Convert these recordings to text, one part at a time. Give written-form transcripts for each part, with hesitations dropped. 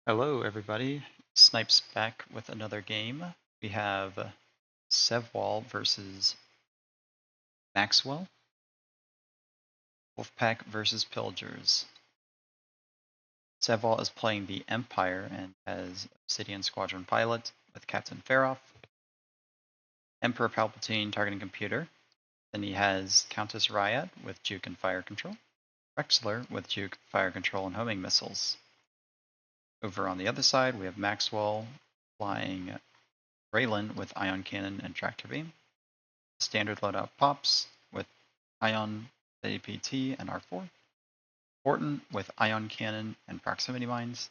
Hello everybody, Snipes back with another game. We have Sevwall versus Maxwell, WolfPack versus Pillagers. Sevwall is playing the Empire and has Obsidian Squadron Pilot with Captain Faroff, Emperor Palpatine targeting computer, then he has Countess Ryat with juke and fire control, Rexler with juke, fire control, and homing missiles. Over on the other side we have Maxwell flying Raylan with ion cannon and tractor beam. Standard loadout pops with ion APT and R4. Orton with ion cannon and proximity mines.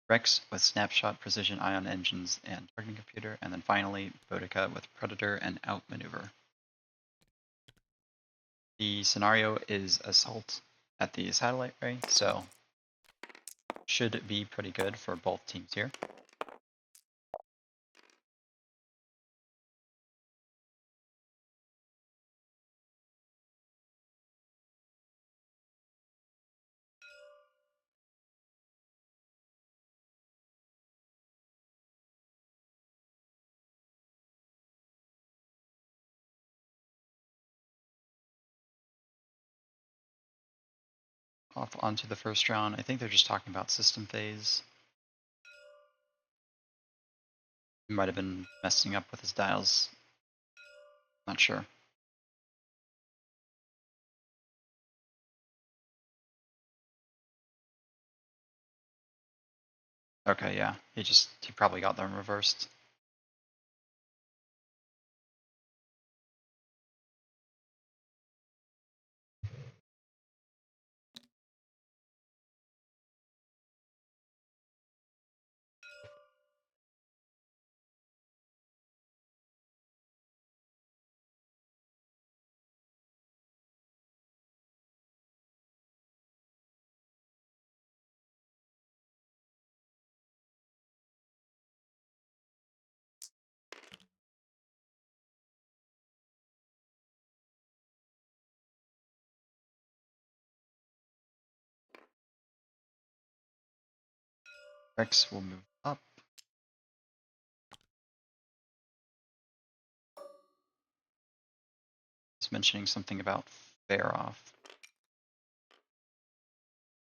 Rex with snapshot precision ion engines and targeting computer. And then finally Boudica with predator and outmaneuver. The scenario is assault at the satellite ray, so should be pretty good for both teams here. Off onto the first round. I think they're just talking about system phase. He might have been messing up with his dials. Not sure. Okay, yeah. He probably got them reversed. Rex will move up. He's mentioning something about Faroff.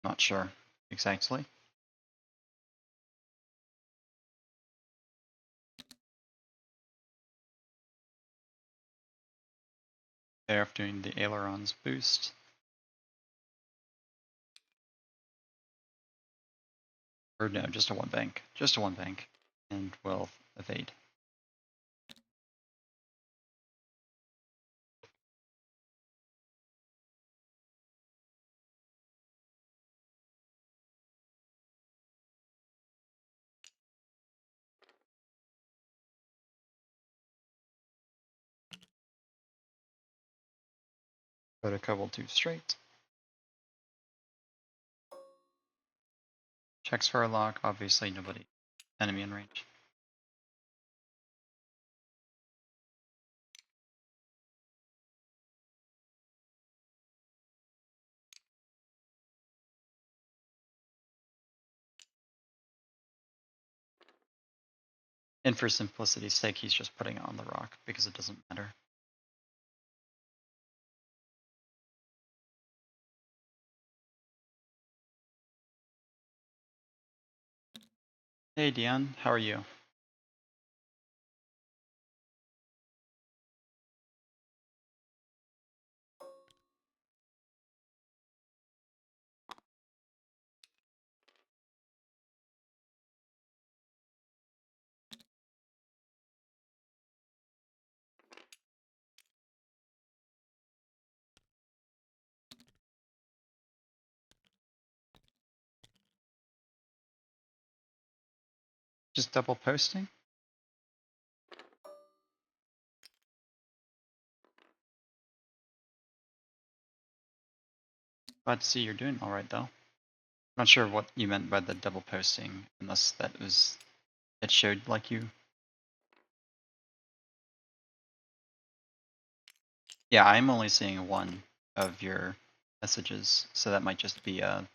Not sure exactly. Faroff doing the ailerons boost. Or no, just a one bank. Just a one bank. And will evade. Boudica will do straight. Checks for a lock. Obviously nobody enemy in range. And for simplicity's sake, he's just putting it on the rock because it doesn't matter. Hey Dion, how are you? Just double posting? Glad to see you're doing alright though. Not sure what you meant by the double posting, unless that was it showed like you. Yeah, I'm only seeing one of your messages, so that might just be a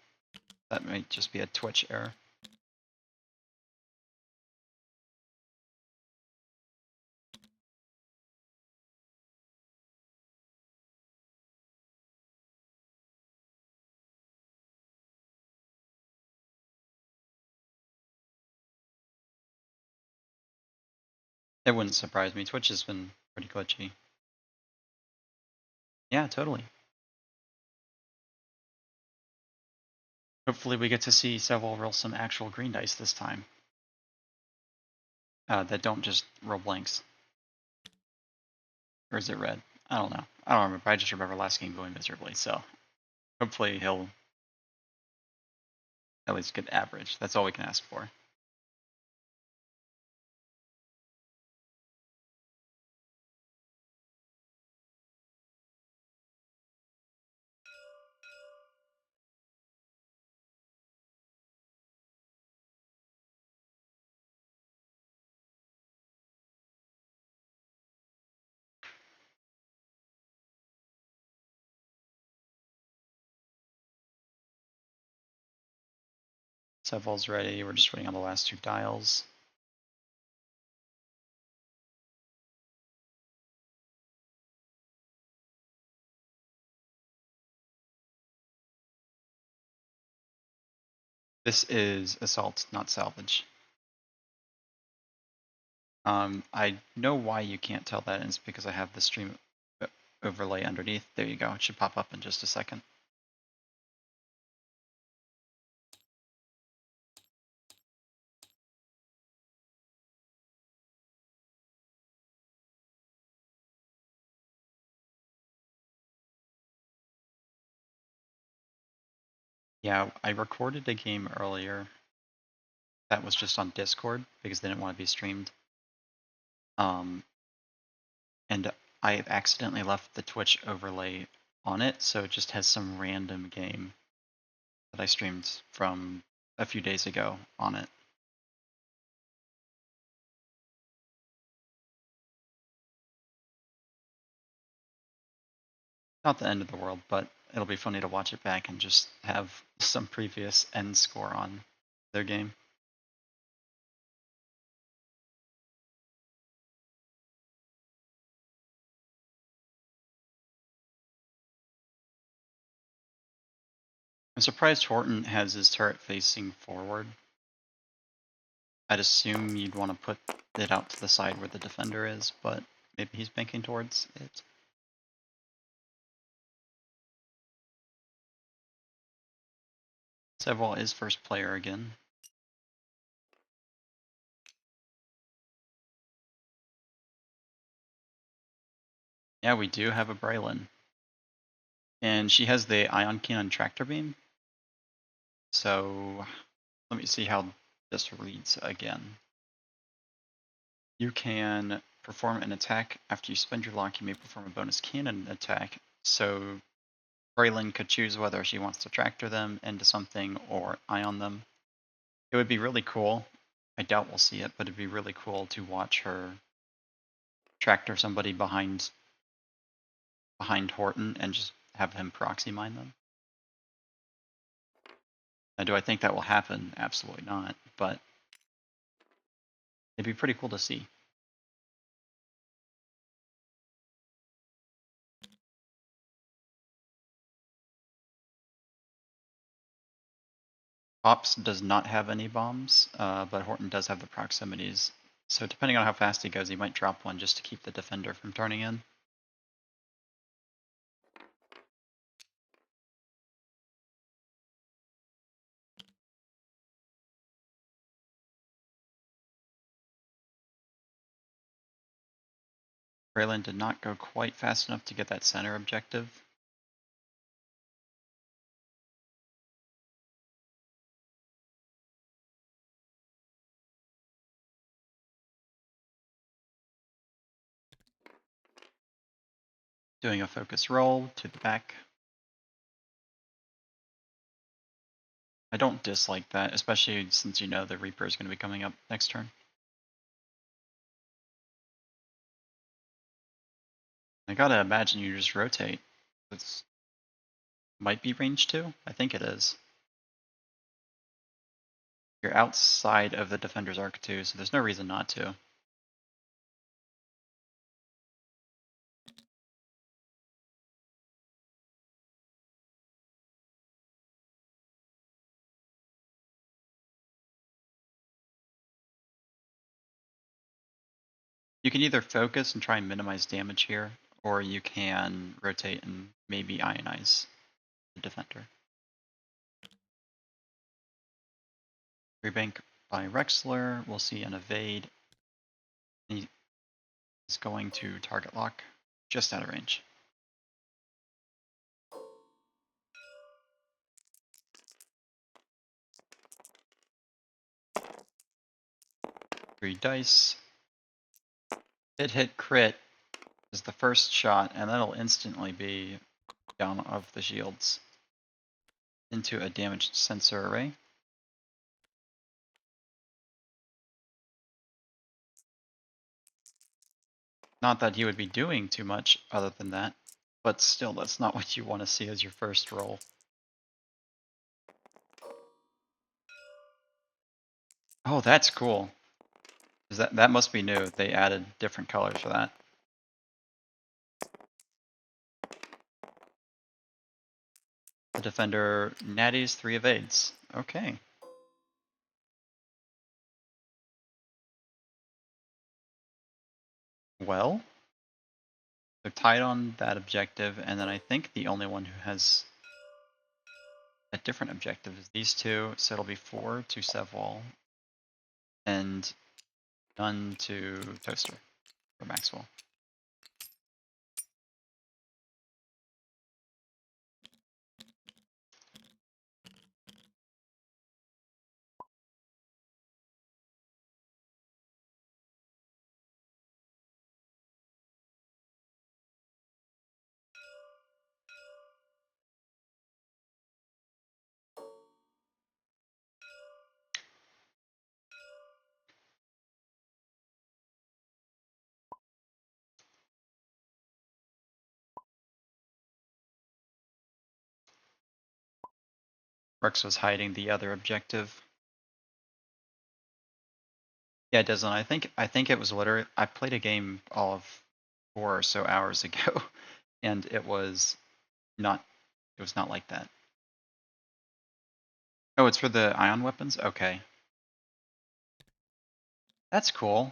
Twitch error. It wouldn't surprise me. Twitch has been pretty glitchy. Yeah, totally. Hopefully we get to see Sevwall roll some actual green dice this time. That don't just roll blanks. Or is it red? I don't know. I don't remember. I just remember last game going miserably, so hopefully he'll at least get average. That's all we can ask for. Sevwall's ready. We're just waiting on the last two dials. This is assault, not salvage. I know why you can't tell that, and it's because I have the stream overlay underneath. There you go. It should pop up in just a second. Yeah, I recorded a game earlier that was just on Discord because they didn't want to be streamed. And I accidentally left the Twitch overlay on it, so it just has some random game that I streamed from a few days ago on it. Not the end of the world, but it'll be funny to watch it back and just have some previous end score on their game. I'm surprised Horton has his turret facing forward. I'd assume you'd want to put it out to the side where the defender is, but maybe he's banking towards it. Sevwall is first player again. Yeah, we do have a Braylon. And she has the Ion Cannon Tractor Beam. So let me see how this reads again. You can perform an attack. After you spend your lock, you may perform a bonus cannon attack. So Braylon could choose whether she wants to tractor them into something or ion them. It would be really cool. I doubt we'll see it, but it'd be really cool to watch her tractor somebody behind Horton and just have him proxy mine them. Now, do I think that will happen? Absolutely not, but it'd be pretty cool to see. Ops does not have any bombs, but Horton does have the proximities. So depending on how fast he goes, he might drop one just to keep the defender from turning in. Braylon did not go quite fast enough to get that center objective. Doing a focus roll to the back. I don't dislike that, especially since you know the Reaper is going to be coming up next turn. I gotta imagine you just rotate. This might be range 2? I think it is. You're outside of the defender's arc too, so there's no reason not to. You can either focus and try and minimize damage here, or you can rotate and maybe ionize the defender. Rebank by Rexler. We'll see an evade. He is going to target lock just out of range. Three dice. Hit crit is the first shot, and that'll instantly be down of the shields into a damaged sensor array. Not that he would be doing too much other than that, but still, that's not what you want to see as your first roll. Oh, that's cool. That must be new. They added different colors for that. The defender natties 3 evades. Okay. Well, they're tied on that objective, and then I think the only one who has a different objective is these two, so it'll be 4 to Sevwall and none to Toaster for Maxwell. Rex was hiding the other objective. Yeah, it doesn't. I think it was literally, I played a game all of 4 or so hours ago, and it was not like that. Oh, it's for the ion weapons? Okay. That's cool.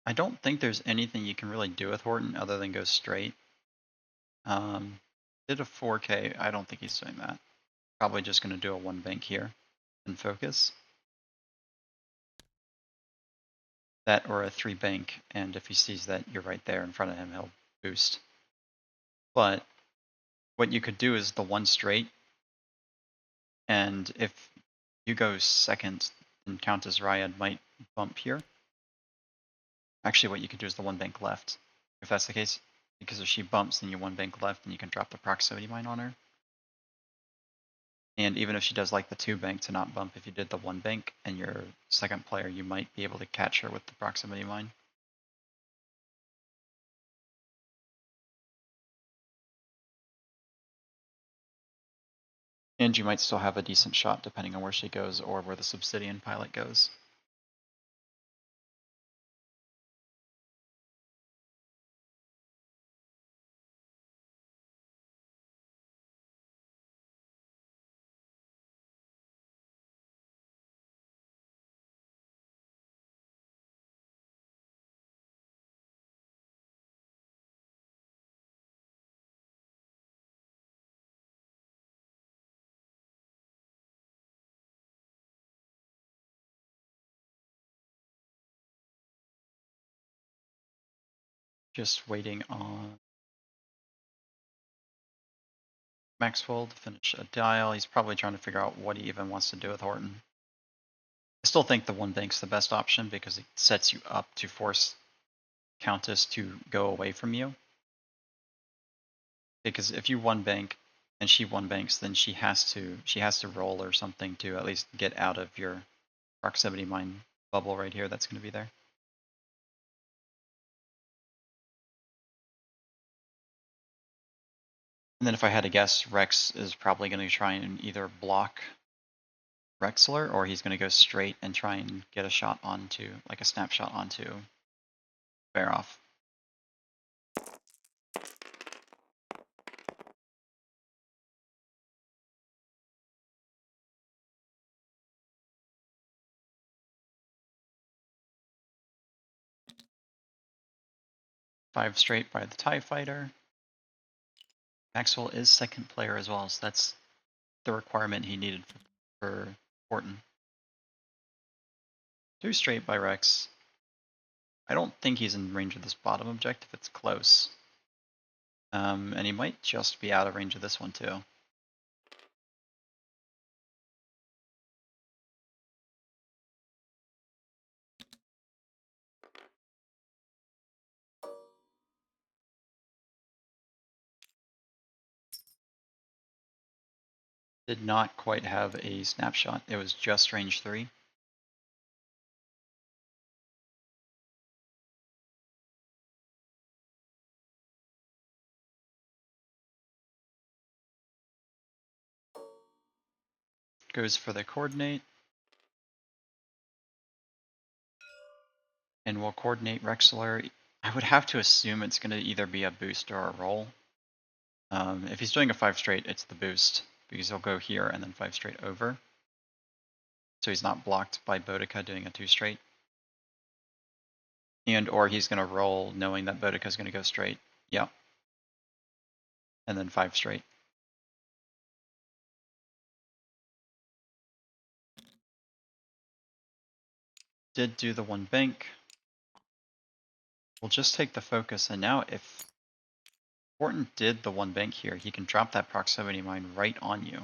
I don't think there's anything you can really do with Horton other than go straight. Did a 4K. I don't think he's doing that. Probably just going to do a 1 bank here and focus. That or a 3 bank, and if he sees that you're right there in front of him, he'll boost. But what you could do is the 1 straight, and if you go second, then Countess Ryad might bump here. Actually, what you could do is the 1 bank left, if that's the case. Because if she bumps, then you 1 bank left, and you can drop the proximity mine on her. And even if she does like the 2 bank to not bump, if you did the 1 bank and you're second player, you might be able to catch her with the proximity mine. And you might still have a decent shot depending on where she goes or where the Subsidian pilot goes. Just waiting on Maxwell to finish a dial. He's probably trying to figure out what he even wants to do with Horton. I still think the 1 bank's the best option because it sets you up to force Countess to go away from you. Because if you 1 bank and she 1 banks, then she has to roll or something to at least get out of your proximity mine bubble right here that's going to be there. And And then if I had to guess, Rex is probably going to try and either block Rexler, or he's going to go straight and try and get a shot onto, like a snapshot onto Baroff. Five straight by the TIE Fighter. Maxwell is second player as well, so that's the requirement he needed for Horton. Two straight by Rex. I don't think he's in range of this bottom objective. It's close. And he might just be out of range of this one too. Did not quite have a snapshot. It was just range 3. Goes for the coordinate. And we'll coordinate Rexler. I would have to assume it's going to either be a boost or a roll. If he's doing a 5 straight, it's the boost, because he'll go here and then 5 straight over. So he's not blocked by Boudica doing a 2 straight. And or he's going to roll knowing that Boudica is going to go straight. Yep. And then 5 straight. Did do the 1 bank. We'll just take the focus, and now if Horton did the 1 bank here, he can drop that proximity mine right on you.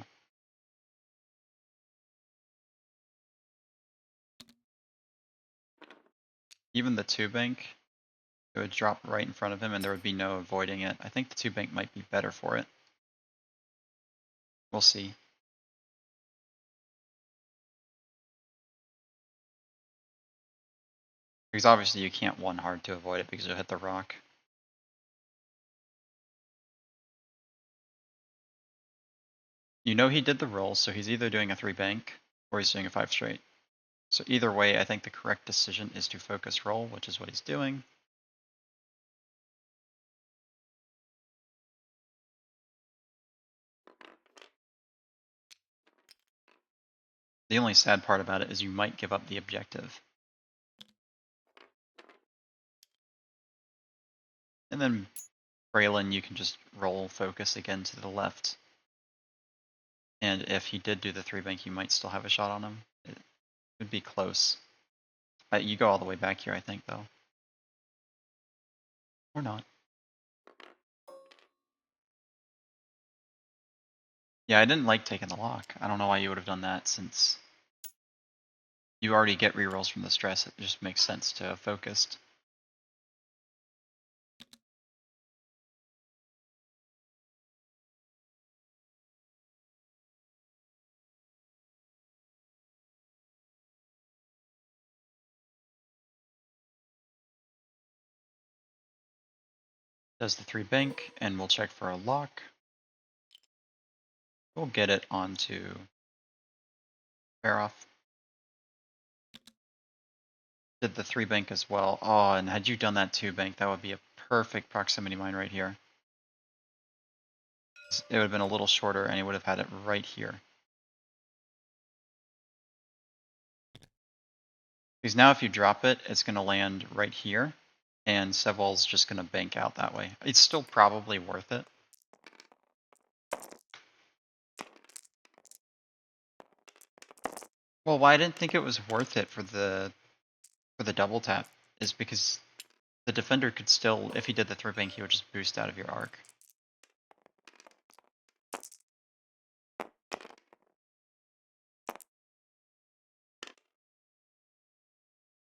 Even the 2 bank, it would drop right in front of him and there would be no avoiding it. I think the 2 bank might be better for it. We'll see. Because obviously you can't 1 hard to avoid it because you'll hit the rock. You know he did the roll, so he's either doing a 3 bank or he's doing a 5 straight. So either way, I think the correct decision is to focus roll, which is what he's doing. The only sad part about it is you might give up the objective. And then Braylon, you can just roll focus again to the left. And if he did do the 3 bank, you might still have a shot on him. It would be close. You go all the way back here, I think, though. Or not. Yeah, I didn't like taking the lock. I don't know why you would have done that, since you already get rerolls from the stress. It just makes sense to have focused. Does the 3 bank, and we'll check for a lock. We'll get it onto Baroff. Did the 3 bank as well. Oh, and had you done that 2 bank, that would be a perfect proximity mine right here. It would have been a little shorter, and he would have had it right here. Because now if you drop it, it's going to land right here, and Sevwall's just going to bank out that way. It's still probably worth it. Well, why I didn't think it was worth it for the double tap is because the defender could still, if he did the 3 bank, he would just boost out of your arc.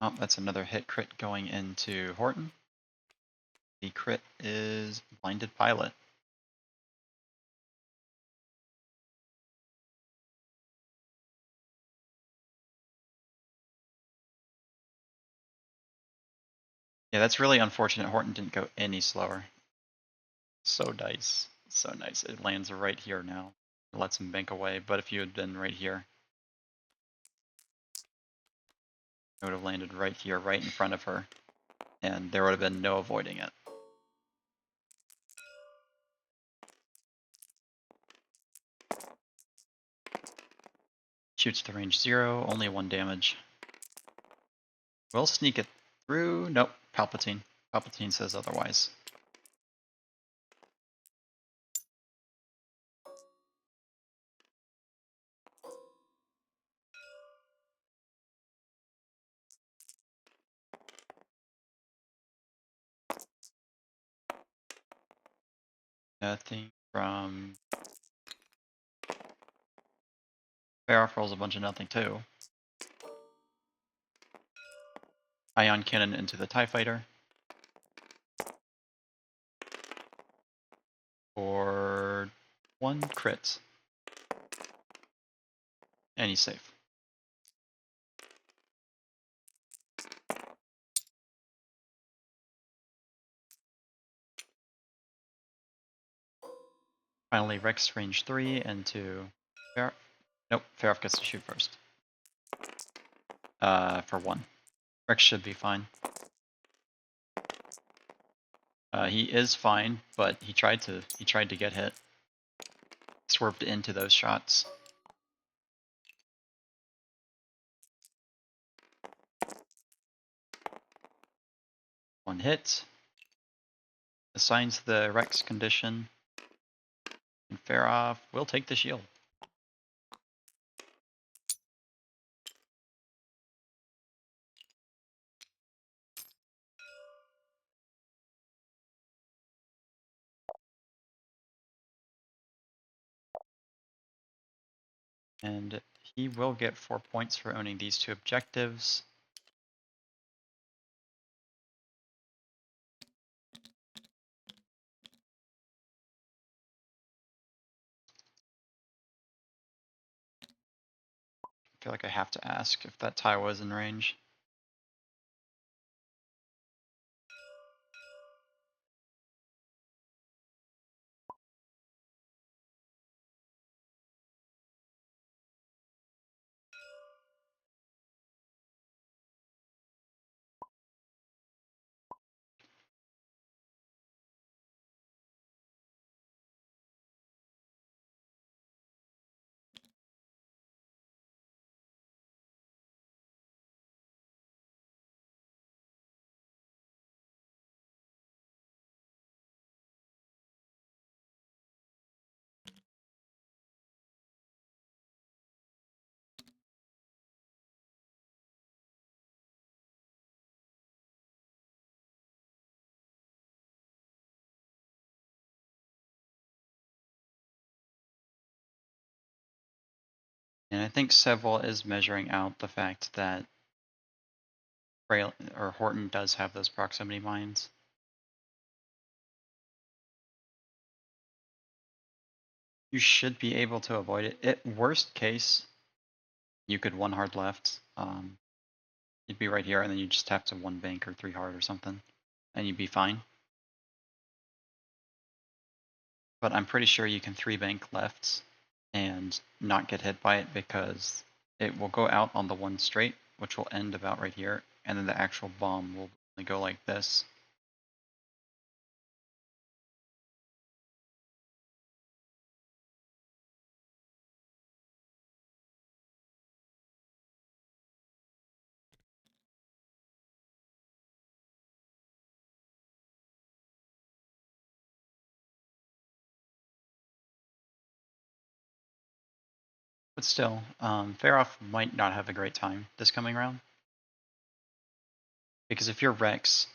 Oh, that's another hit crit going into Horton. The crit is Blinded Pilot. Yeah, that's really unfortunate. Horton didn't go any slower. So dice. So nice. It lands right here now. It lets him bank away, but if you had been right here, it would have landed right here, right in front of her, and there would have been no avoiding it. Shoots to range 0, only 1 damage. We'll sneak it through. Nope, Palpatine. Palpatine says otherwise. Nothing from... Faroff rolls a bunch of nothing too. Ion Cannon into the TIE Fighter. For 1 crit. And he's safe. Finally, Rex range 3 into Faroff. Nope, Faroff gets to shoot first. For 1. Rex should be fine. He is fine, but he tried to get hit. Swerved into those shots. One hit. Assigns the Rex condition. And Faroff will take the shield. And he will get 4 points for owning these 2 objectives. I feel like I have to ask if that tie was in range. And I think Sevwall is measuring out the fact that Horton does have those proximity mines. You should be able to avoid it. At worst case, you could 1 hard left. You'd be right here, and then you just have to 1 bank or 3 hard or something, and you'd be fine. But I'm pretty sure you can 3 bank lefts and not get hit by it because it will go out on the 1 straight, which will end about right here, and then the actual bomb will only go like this. But still, Faroff might not have a great time this coming round. Because if you're Rex,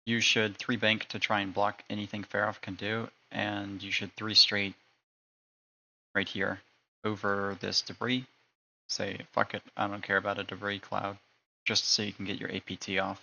you should 3 bank to try and block anything Faroff can do, and you should 3 straight right here over this debris. Say, fuck it, I don't care about a debris cloud, just so you can get your APT off.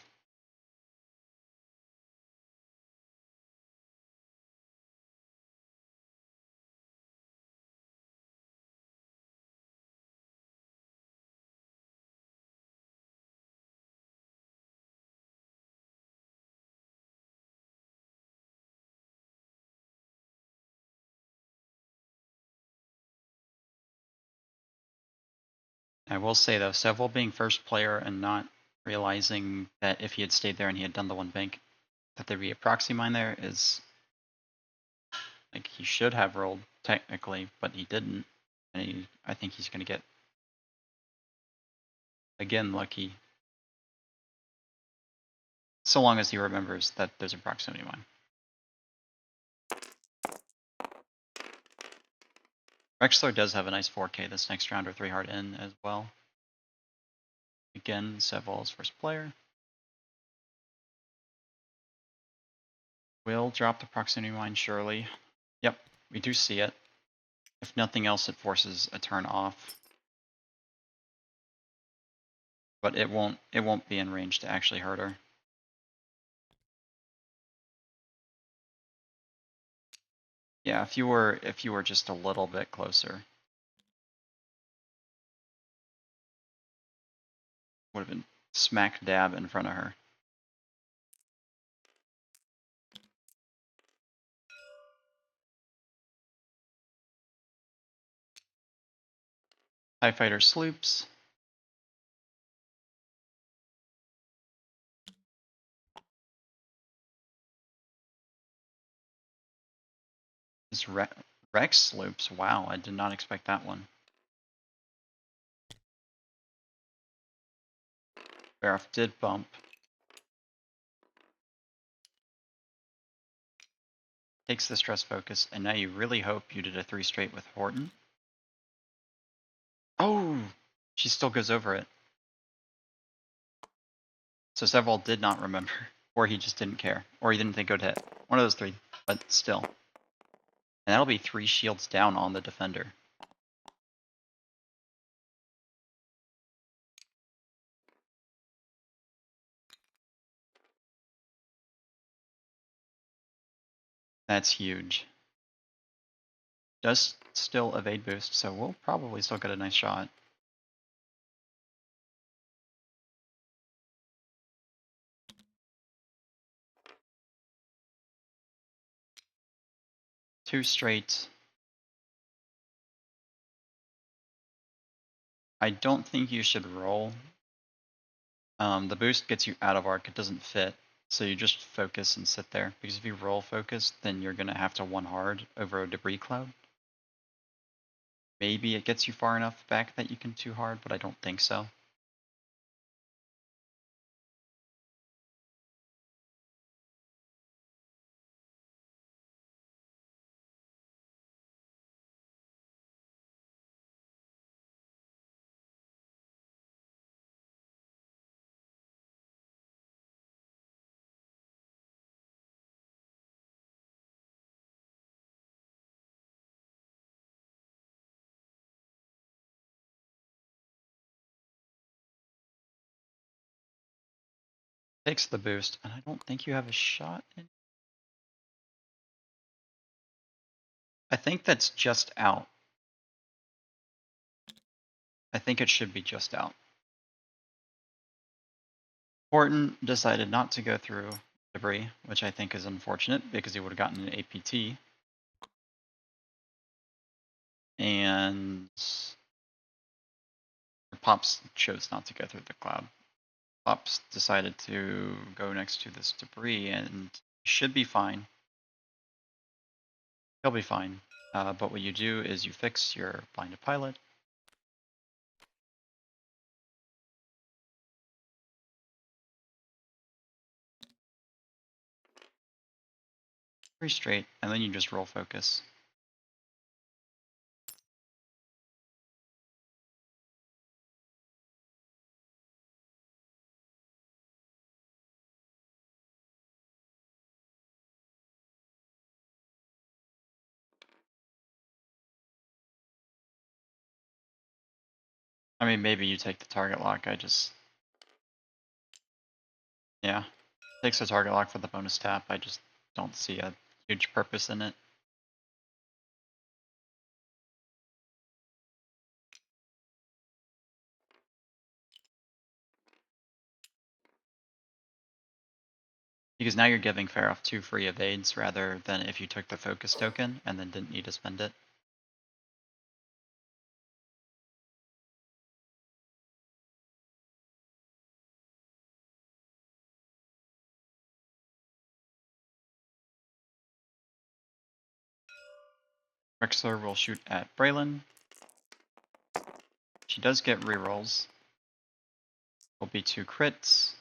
I will say though, Sevwall being first player and not realizing that if he had stayed there and he had done the one bank, that there'd be a proxy mine there is like he should have rolled technically, but he didn't. And I think he's going to get again lucky, so long as he remembers that there's a proximity mine. Maxwell does have a nice 4K this next round or 3 hard in as well. Again, Sevwall's first player. Will drop the proximity mine surely. Yep, we do see it. If nothing else, it forces a turn off. But it won't be in range to actually hurt her. Yeah, if you were just a little bit closer, would have been smack dab in front of her. TIE Fighter sloops. This Rex sloops. Wow, I did not expect that one. Barrow did bump. Takes the stress focus, and now you really hope you did a 3 straight with Horton. Oh! She still goes over it. So Sevwall did not remember, or he just didn't care, or he didn't think it would hit. One of those 3, but still. And that'll be 3 shields down on the defender. That's huge. Does still evade boost, so we'll probably still get a nice shot. Two straight. I don't think you should roll. The boost gets you out of arc, it doesn't fit. So you just focus and sit there. Because if you roll focus, then you're going to have to one hard over a debris cloud. Maybe it gets you far enough back that you can 2 hard, but I don't think so. Takes the boost, and I don't think you have a shot in. I think that's just out. I think it should be just out. Horton decided not to go through debris, which I think is unfortunate because he would have gotten an APT. And Pops chose not to go through the cloud. Pops decided to go next to this debris and should be fine. He'll be fine. But what you do is you fix your blinded pilot. Pretty straight, and then you just roll focus. I mean, maybe you take the target lock, yeah. Takes the target lock for the bonus tap, I just don't see a huge purpose in it. Because now you're giving Faroff 2 free evades rather than if you took the focus token and then didn't need to spend it. Maxwell will shoot at Braylon. She does get rerolls. Will be 2 crits.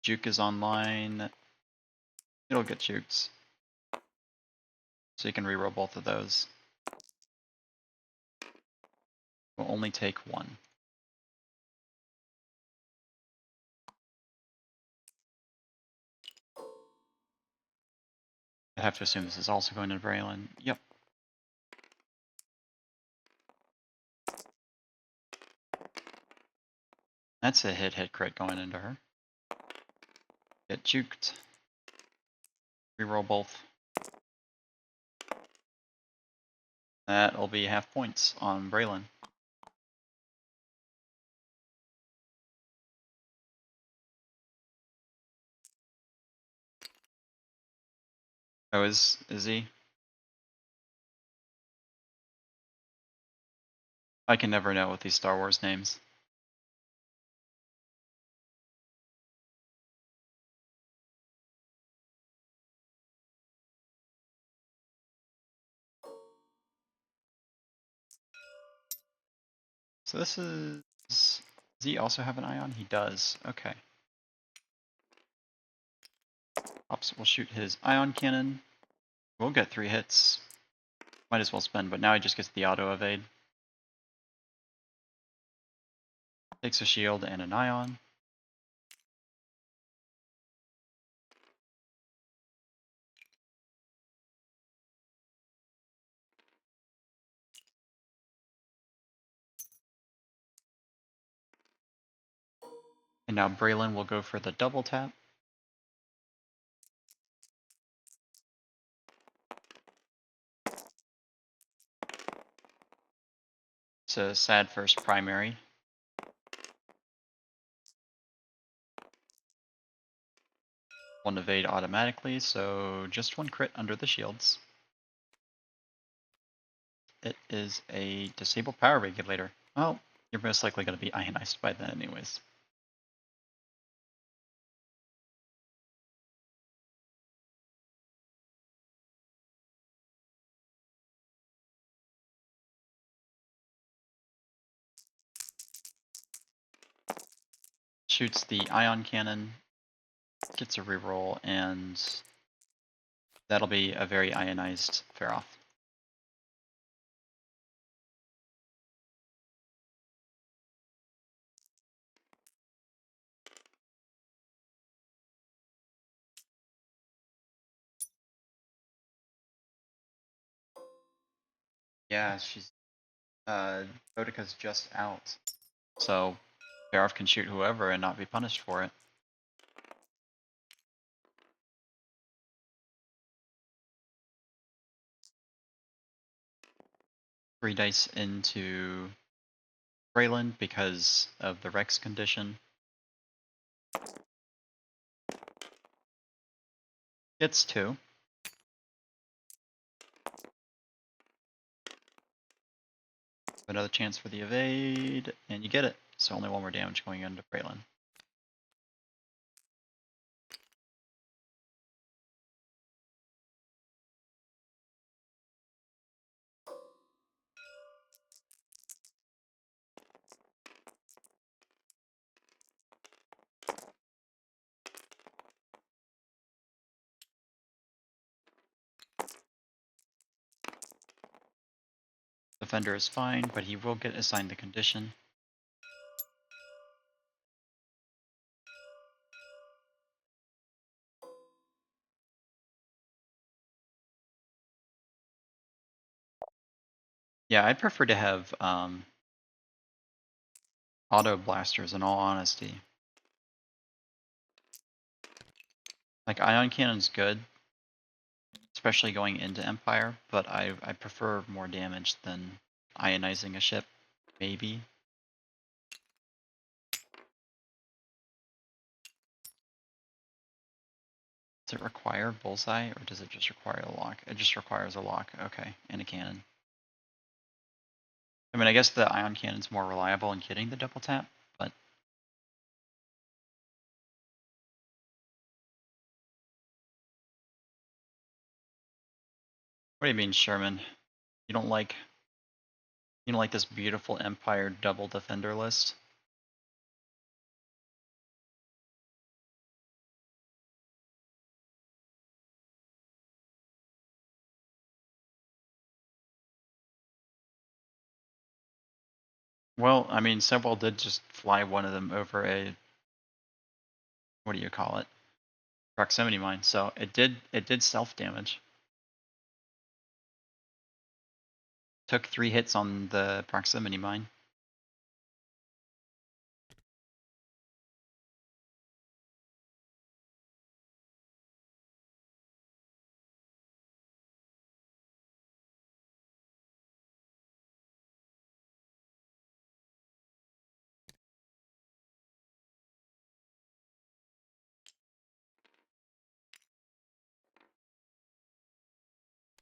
Juke is online. It'll get juked. So you can reroll both of those. Will only take 1. I have to assume this is also going to Braylon. Yep. That's a hit crit going into her. Get juked. Reroll both. That'll be half points on Braylon. Oh, is he? I can never know with these Star Wars names. So this is... Does he also have an ion? He does. Okay. Ops will shoot his ion cannon. We'll get 3 hits. Might as well spend, but now he just gets the auto evade. Takes a shield and an ion. And now Braylon will go for the double tap. It's a sad first primary. Won't evade automatically, so just 1 crit under the shields. It is a disabled power regulator. Well, you're most likely going to be ionized by then anyways. Shoots the ion cannon, gets a reroll, and that'll be a very ionized Feroth. Yeah, she's Boudica's just out. So Feroth can shoot whoever and not be punished for it. Three dice into Braylon because of the Rex condition. Gets 2. Another chance for the evade, and you get it. So only 1 more damage going into Braylon. Defender is fine, but he will get assigned the condition. Yeah, I'd prefer to have auto blasters in all honesty. Like ion cannon's good, especially going into Empire, but I prefer more damage than ionizing a ship, maybe. Does it require bullseye, or does it just require a lock? It just requires a lock, okay, and a cannon. I mean, I guess the ion cannon's more reliable in getting the double tap, but What do you mean, Sherman? You don't like this beautiful Empire double defender list? Well, I mean, Sevwall did just fly one of them over a, what do you call it? Proximity mine. So it did self damage. Took 3 hits on the proximity mine.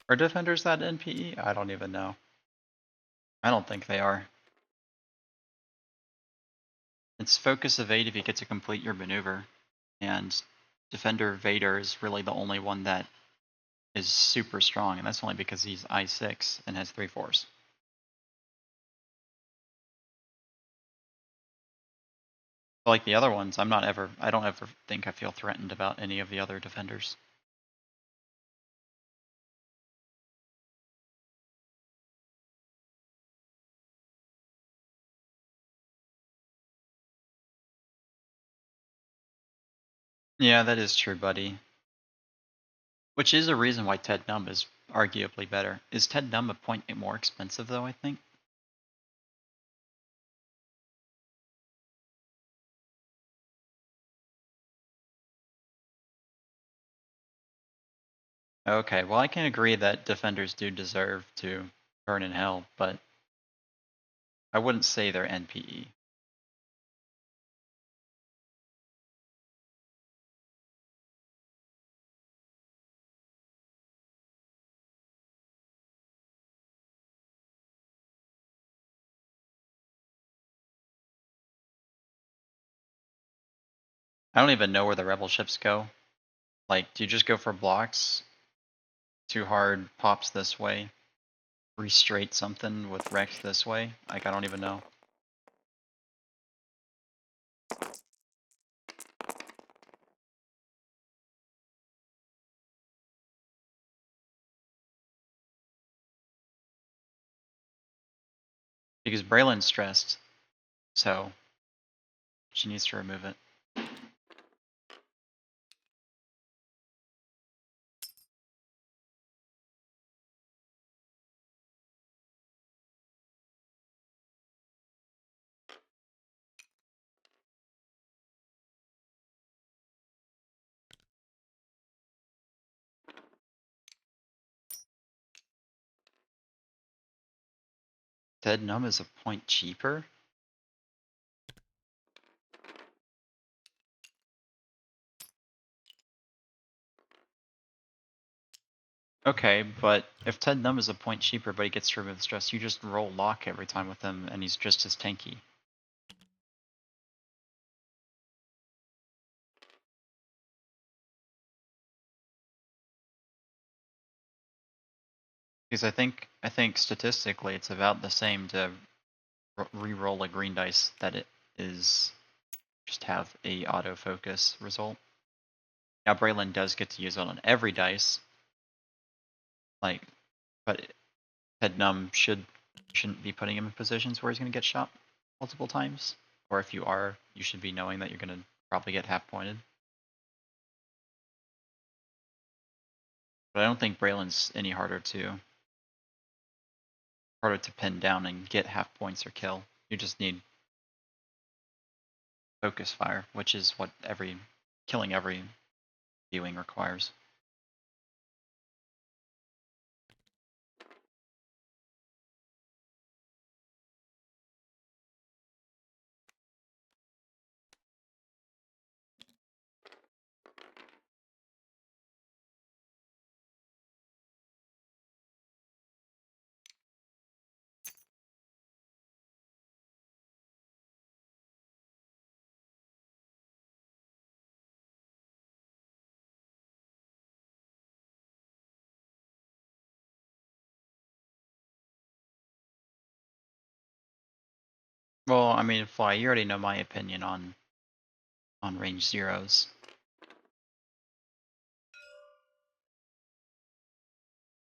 Are defenders that NPE? I don't even know. I don't think they are. It's focus evade if you get to complete your maneuver, and Defender Vader is really the only one that is super strong, and that's only because he's I6 and has 3/4s. Like the other ones, I don't ever think I feel threatened about any of the other defenders. Yeah, that is true, buddy. Which is a reason why Ted Num is arguably better. Is Ted Num a point more expensive though, I think? Okay, well I can agree that defenders do deserve to burn in hell, but I wouldn't say they're NPE. I don't even know where the rebel ships go. Like, do you just go for blocks? Too hard pops this way? Re-straight something with Rex this way? Like, I don't even know. Because Braylon's stressed, so she needs to remove it. Ted Num is a point cheaper? Okay, but if Ted Num is a point cheaper but he gets to remove stress, you just roll lock every time with him and he's just as tanky. Because I think statistically it's about the same to re-roll a green dice that it is just have a autofocus result. Now Braylon does get to use it on every dice, like, but Ted Num shouldn't be putting him in positions where he's going to get shot multiple times. Or if you are, you should be knowing that you're going to probably get half pointed. But I don't think Braylon's any harder to pin down and get half points or kill. You just need focus fire, which is what killing every viewing requires. Well, I mean, Fly, you already know my opinion on range zeros.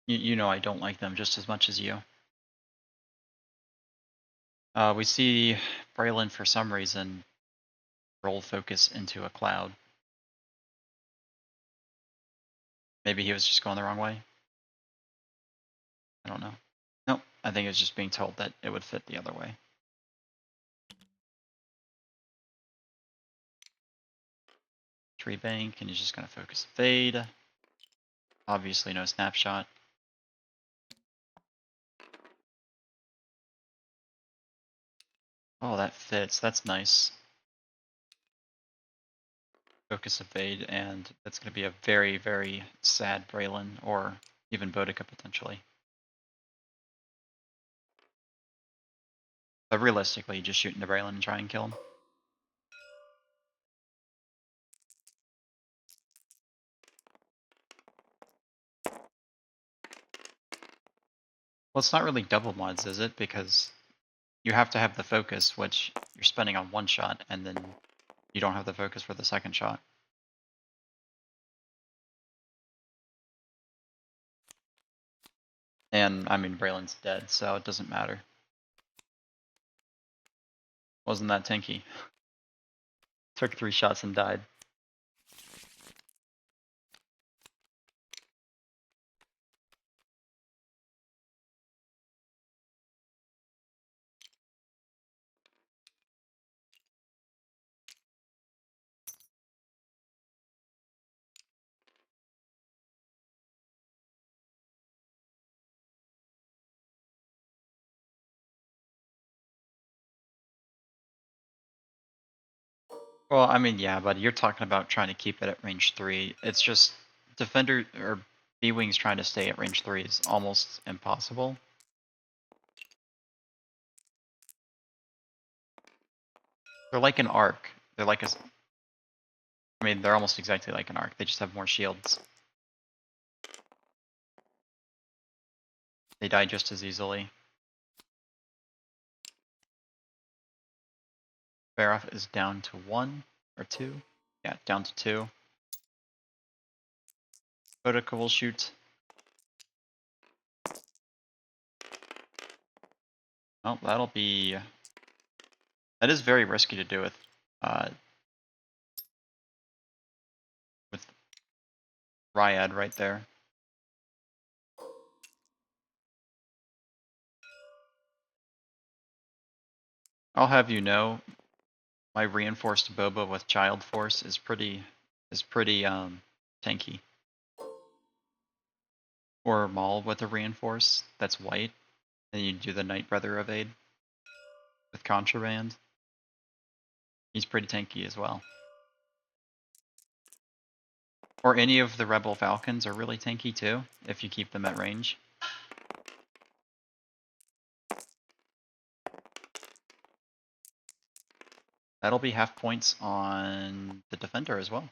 You know I don't like them just as much as you. We see Braylon for some reason roll focus into a cloud. Maybe he was just going the wrong way. I don't know. Nope, I think it was just being told that it would fit the other way. Tree bank, and he's just going to focus fade. Obviously no snapshot. Oh, that fits. That's nice. Focus evade, and that's going to be a very, very sad Braylon, or even Boudica potentially. But realistically, just shoot into Braylon and try and kill him. Well, it's not really double mods, is it? Because you have to have the focus, which you're spending on one shot, and then you don't have the focus for the second shot. And, I mean, Braylon's dead, so it doesn't matter. Wasn't that tanky. Took 3 shots and died. Well, I mean, yeah, but you're talking about trying to keep it at range 3. It's just Defender or B-Wings trying to stay at range 3 is almost impossible. They're like an arc. They're like a... I mean, they're almost exactly like an arc. They just have more shields. They die just as easily. Barroth is down to 1 or 2. Yeah, down to 2. Boudica will shoot. Oh, that'll be... That is very risky to do with Ryad right there. I'll have you know, my reinforced Boba with Child Force is pretty tanky. Or Maul with a reinforce that's white, and you do the Night Brother evade with Contraband. He's pretty tanky as well. Or any of the Rebel Falcons are really tanky too, if you keep them at range. That'll be half points on the Defender as well.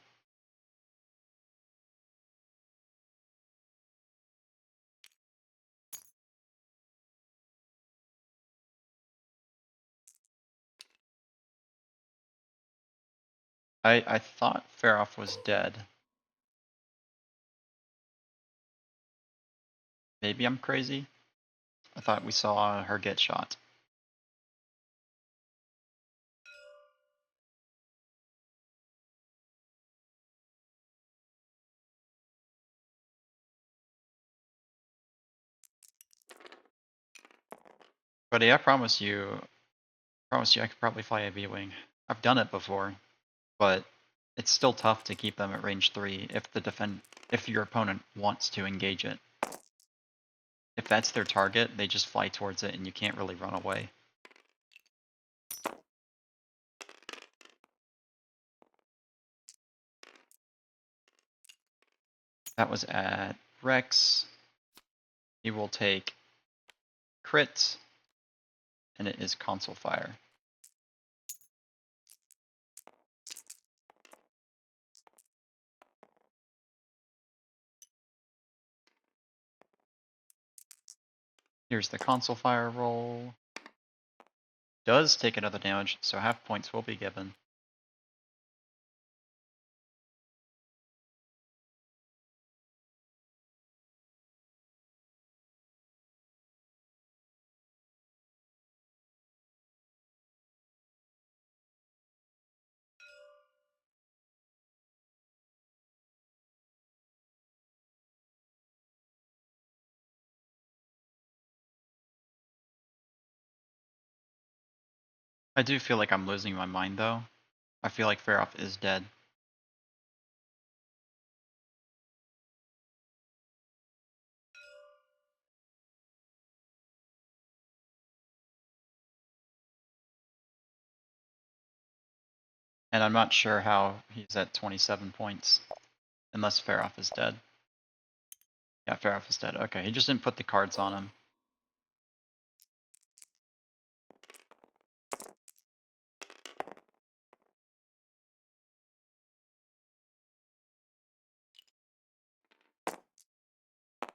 I thought Feroff was dead. Maybe I'm crazy. I thought we saw her get shot. Buddy, I promise you I could probably fly a B-Wing. I've done it before, but it's still tough to keep them at range 3 if your opponent wants to engage it. If that's their target, they just fly towards it and you can't really run away. That was at Rex. He will take crit, and it is console fire. Here's the console fire roll. does take another damage, so half points will be given. I do feel like I'm losing my mind though. I feel like Feroff is dead. And I'm not sure how he's at 27 points. Unless Feroff is dead. Yeah, Feroff is dead. Okay, he just didn't put the cards on him.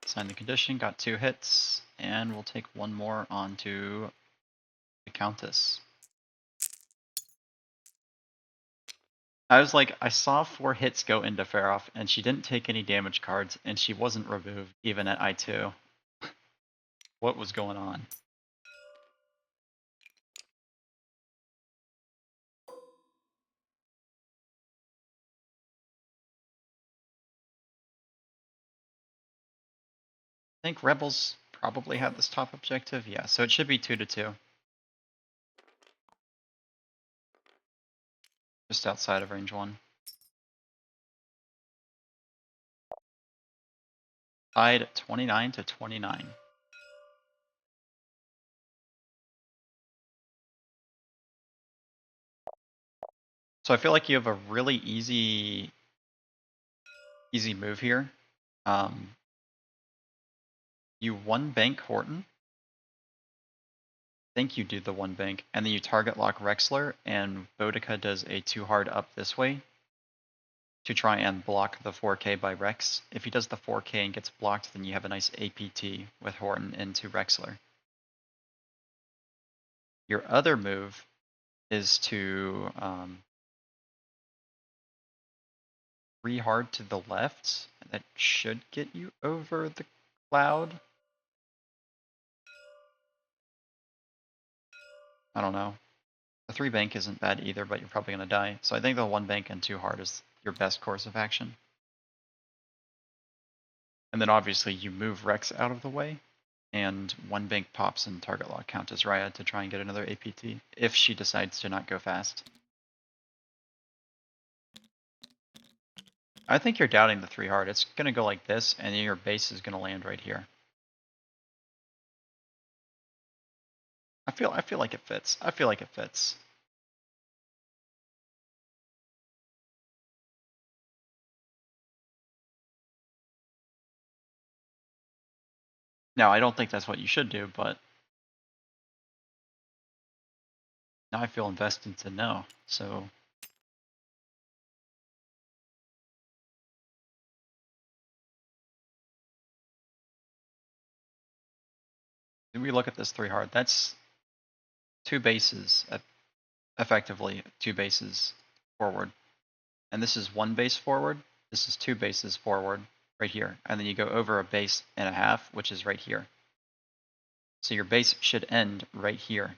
Signed the condition, got 2 hits, and we'll take 1 more onto the Countess. I was like, I saw 4 hits go into Feroff, and she didn't take any damage cards, and she wasn't removed, even at I2. What was going on? I think Rebels probably had this top objective. Yeah, so it should be 2-2. Just outside of range 1. Tied at 29-29. So I feel like you have a really easy move here. You 1 bank Horton. I think you do the 1 bank, and then you target lock Rexler, and Boudica does a 2 hard up this way to try and block the 4K by Rex. If he does the 4K and gets blocked, then you have a nice APT with Horton into Rexler. Your other move is to 3 hard to the left. That should get you over the cloud. I don't know. The 3 bank isn't bad either, but you're probably going to die. So I think the 1 bank and 2 hard is your best course of action. And then obviously you move Rex out of the way, and 1 bank pops and target lock Countess Raya to try and get another APT, if she decides to not go fast. I think you're doubting the 3 hard. It's going to go like this, and then your base is going to land right here. I feel like it fits. I feel like it fits. Now, I don't think that's what you should do, but now I feel invested to know. So when we look at this 3 hard, that's 2 bases, effectively 2 bases forward. And this is 1 base forward. This is 2 bases forward right here. And then you go over a base and a half, which is right here. So your base should end right here.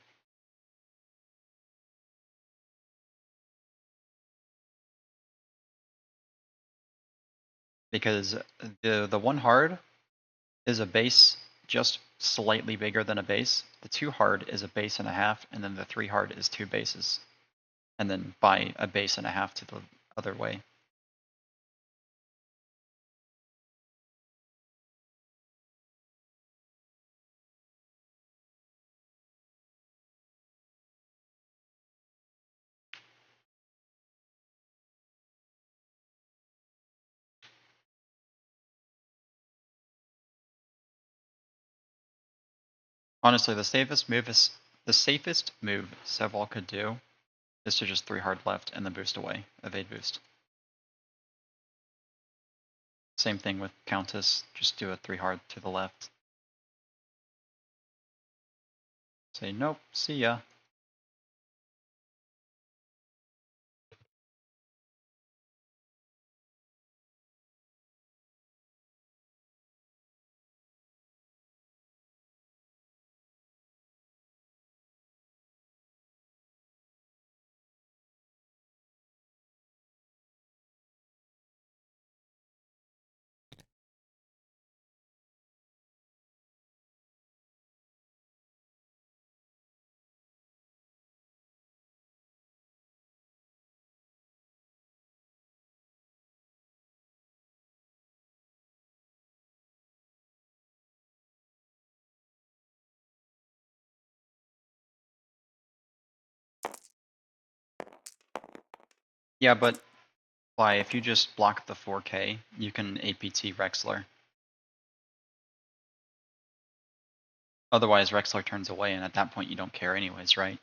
Because the 1 hard is a base just slightly bigger than a base. The 2 hard is a base and a half, and then the 3 hard is 2 bases. And then by a base and a half to the other way. Honestly, the safest move Sevwall could do is to just 3 hard left and then boost away, evade boost. Same thing with Countess, just do a 3 hard to the left. Say nope, see ya. Yeah, but why? If you just block the 4K, you can APT Rexler. Otherwise, Rexler turns away, and at that point, you don't care anyways, right?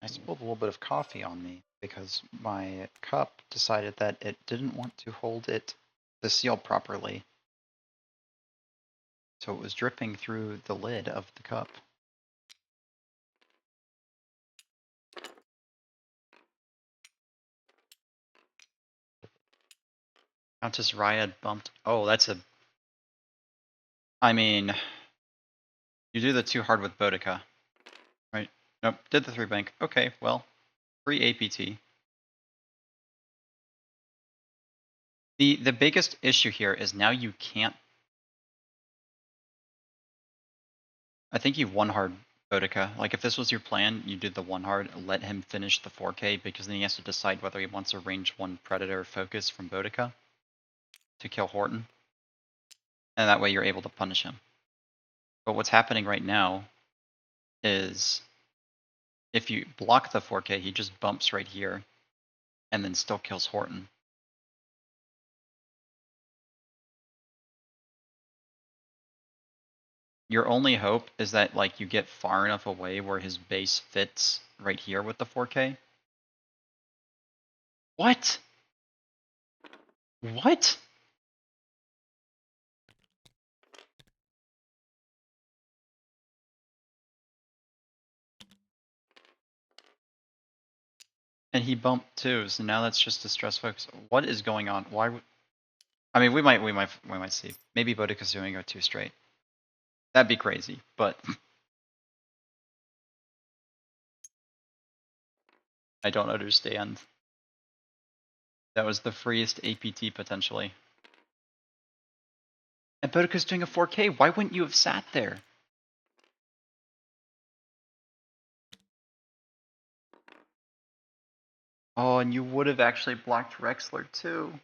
I spilled a little bit of coffee on me because my cup decided that it didn't want to hold the seal properly. So it was dripping through the lid of the cup. Countess Ryad bumped. Oh, that's a. I mean, you do the 2 hard with Boudica, right? Nope, did the 3 bank. Okay, well, free APT. The biggest issue here is now you can't. I think you 1 hard Boudica. Like if this was your plan, you did the 1 hard, let him finish the 4K because then he has to decide whether he wants a range 1 Predator focus from Boudica to kill Horton. And that way you're able to punish him. But what's happening right now is if you block the 4K, he just bumps right here and then still kills Horton. Your only hope is that like you get far enough away where his base fits right here with the 4K. What? What? And he bumped too, so now that's just a stress focus. What is going on? Why? I mean, we might see. Maybe Boudica's doing a 2 straight. That'd be crazy, but I don't understand. That was the freest APT potentially. And Boudica's doing a 4K. Why wouldn't you have sat there? Oh, and you would have actually blocked Rexler too.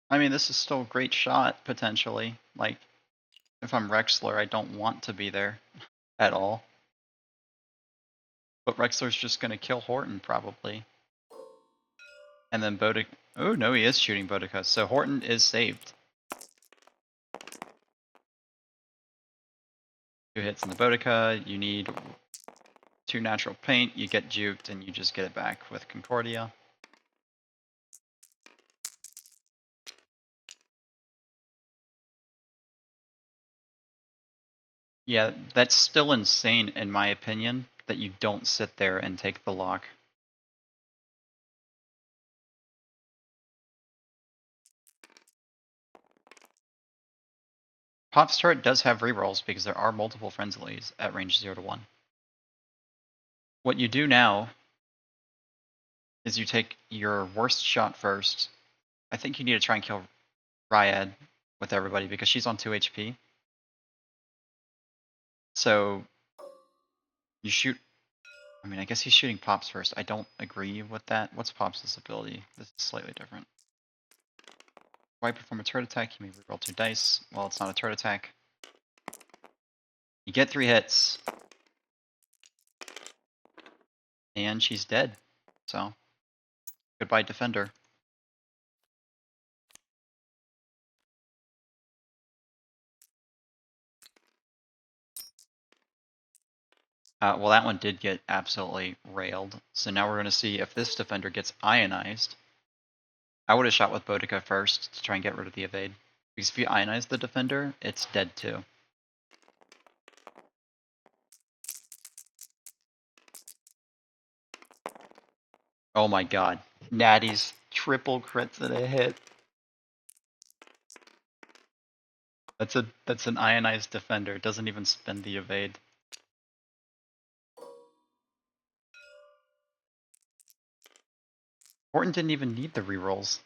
I mean, this is still a great shot, potentially. Like, if I'm Rexler, I don't want to be there at all. But Rexler's just going to kill Horton, probably. And then Boudica... Oh, no, he is shooting Boudica. So Horton is saved. 2 hits in the Boudica. You need 2 natural paint. You get juked, and you just get it back with Concordia. Yeah, that's still insane, in my opinion, that you don't sit there and take the lock. Pop's turret does have rerolls because there are multiple friendlies at range 0 to 1. What you do now is you take your worst shot first. I think you need to try and kill Ryad with everybody because she's on 2 HP. So you shoot. I mean, I guess he's shooting Pops first. I don't agree with that. What's Pops' ability? This is slightly different. While I perform a turret attack, you may reroll 2 dice. Well, it's not a turret attack. You get 3 hits. And she's dead. So, goodbye, Defender. Well, that one did get absolutely railed. So now we're going to see if this Defender gets ionized. I would have shot with Boudica first to try and get rid of the evade. Because if you ionize the Defender, it's dead too. Oh my god. Natty's triple crits and a hit. That's an ionized Defender. It doesn't even spend the evade. Horton didn't even need the rerolls.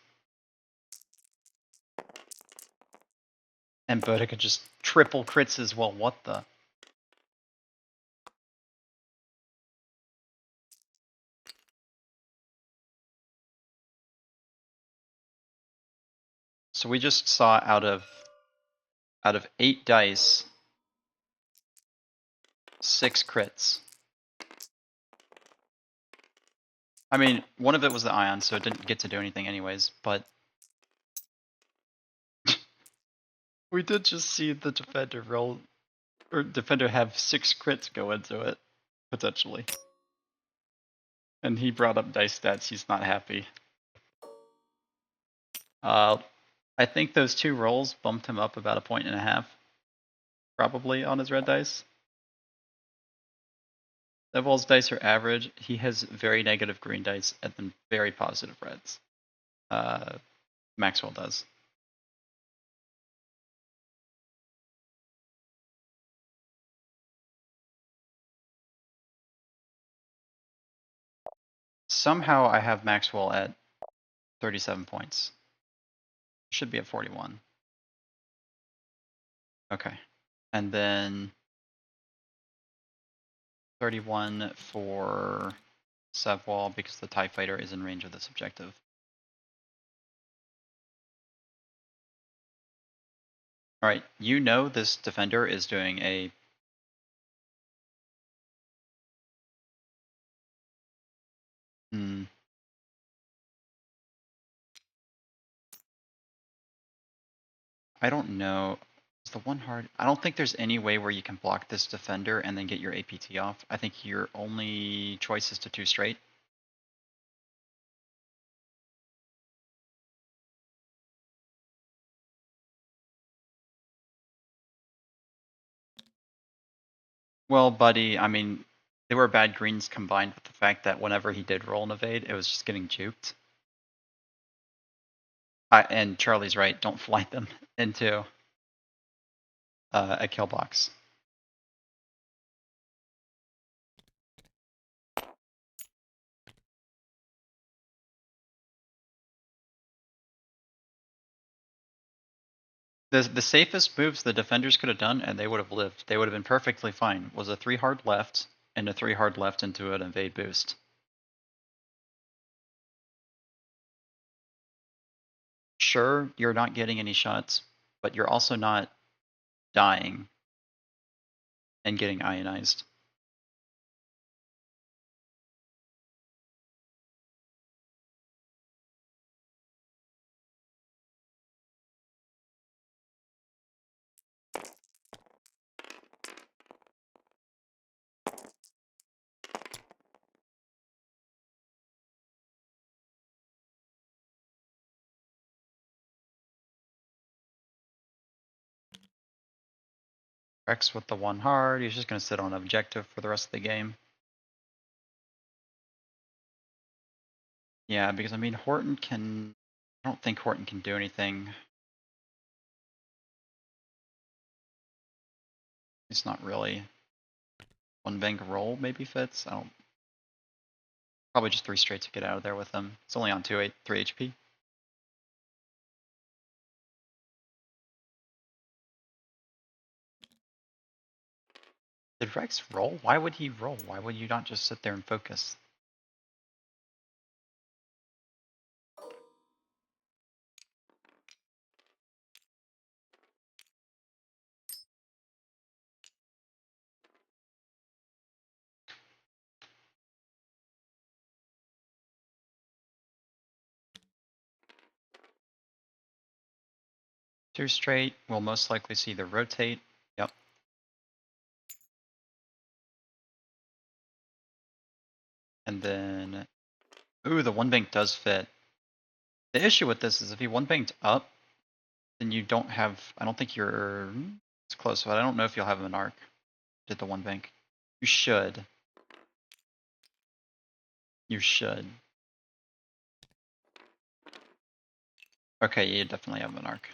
And Boudica just triple crits as well. What the? So we just saw out of 8 dice, 6 crits. I mean, one of it was the ion, so it didn't get to do anything anyways, but we did just see the defender roll, or defender have 6 crits go into it, potentially. And he brought up dice stats, he's not happy. I think those 2 rolls bumped him up about 1.5 points, probably, on his red dice. Sevwall's dice are average. He has very negative green dice and then very positive reds. Maxwell does. Somehow I have Maxwell at 37 points. Should be at 41. Okay. And then 31 for Sevwall because the TIE Fighter is in range of this objective. Alright, you know this defender is doing a... I don't know. Is the one hard? I don't think there's any way where you can block this defender and then get your APT off. I think your only choice is to 2 straight. Well, buddy, I mean, they were bad greens combined with the fact that whenever he did roll an evade, it was just getting juked. And Charlie's right, don't flight them into a kill box. The safest moves the defenders could have done, and they would have lived, they would have been perfectly fine, was a 3 hard left and a 3 hard left into an evade boost. Sure, you're not getting any shots, but you're also not dying and getting ionized. Rex with the 1 hard, he's just going to sit on objective for the rest of the game. Yeah, because I mean, Horton can... I don't think Horton can do anything. It's not really. 1 bank roll maybe fits. I don't... Probably just 3 straight to get out of there with him. It's only on 3 HP. Did Rex roll? Why would he roll? Why would you not just sit there and focus? Two straight, we'll most likely see the rotate. Yep. And then, ooh, the 1 bank does fit. The issue with this is if he 1 banked up, then you don't have, I don't think you're, it's close, but I don't know if you'll have an arc. Did the 1 bank. You should. You should. Okay, you definitely have an arc.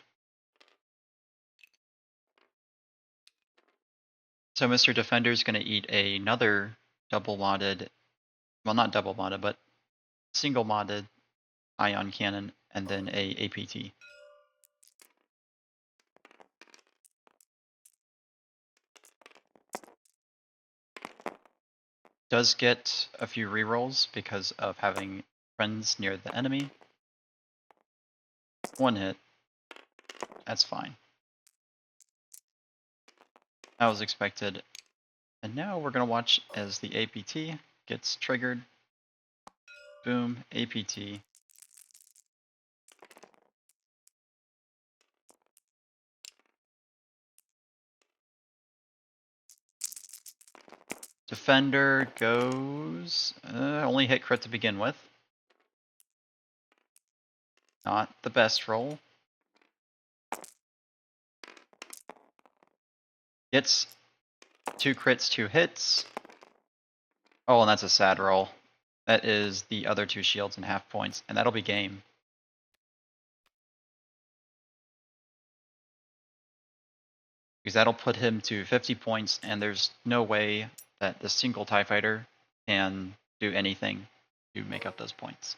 So Mr. Defender is going to eat another double modded, well not double modded, but single modded ion cannon and then a APT. Does get a few rerolls because of having friends near the enemy. 1 hit. That's fine. That was expected. And now we're going to watch as the APT gets triggered. Boom, APT. Defender goes... only hit crit to begin with. Not the best roll. Gets 2 crits, 2 hits. Oh, and that's a sad roll. That is the other 2 shields and half points, and that'll be game. Because that'll put him to 50 points, and there's no way that the single TIE fighter can do anything to make up those points.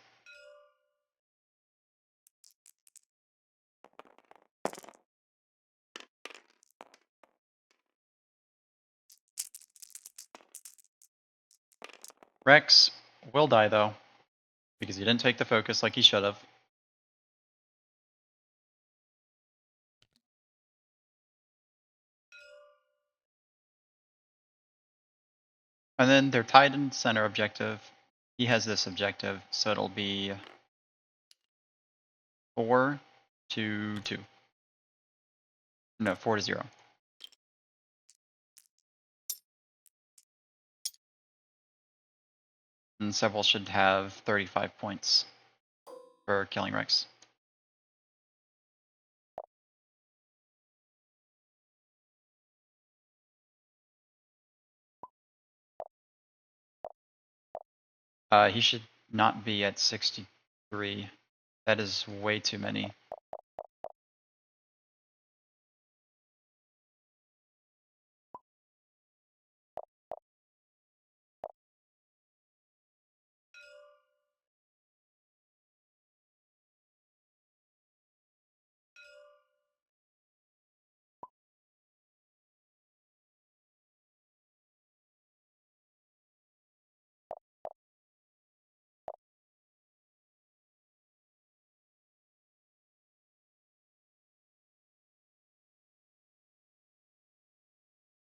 Rex will die though, because he didn't take the focus like he should have. And then they're tied in center objective. He has this objective, so it'll be 4 to 2. No, 4 to 0. And Sevwall should have 35 points for killing Rex. He should not be at 63. That is way too many.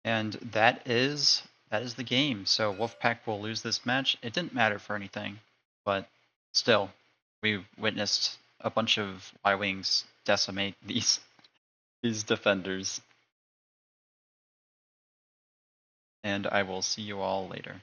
And that is the game. So WolfPack will lose this match. It didn't matter for anything, but still, we witnessed a bunch of Y-Wings decimate these defenders. And I will see you all later.